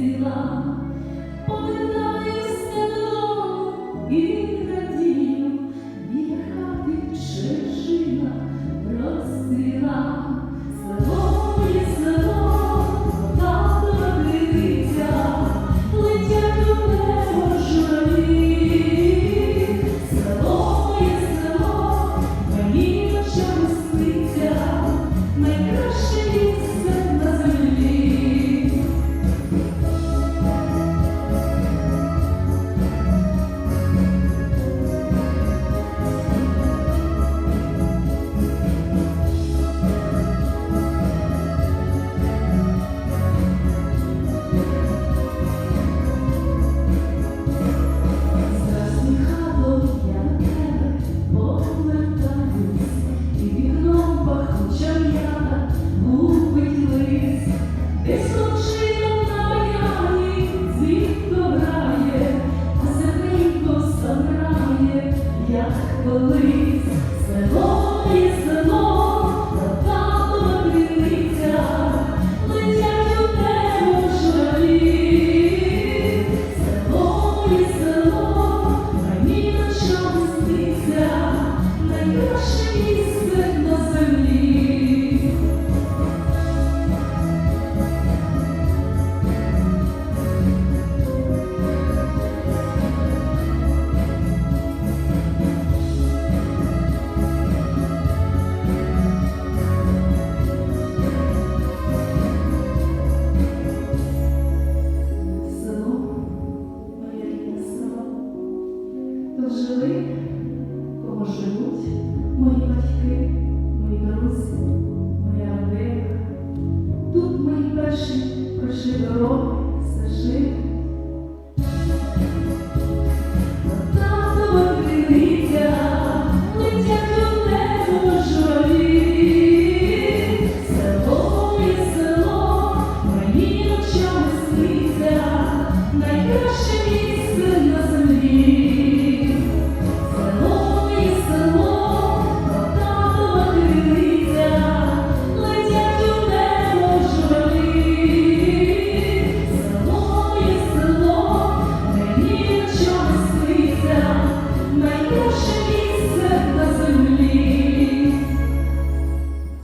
сила, повертаюся додому і радію, біля хати чужина простила. Село моє село, тато дивиться, летять у небо журавлі. Село моє село, мені ночами сниться, найкраще місце на землі. Колись село і село, тато дивиться, летять у небо журавлі. Село і село, мені ночами сниться, найкраще місце на землі. Тут жили, кого живуть мої батьки, мої друзі, моя родина. Тут мої перші пройшли дороги, стежини.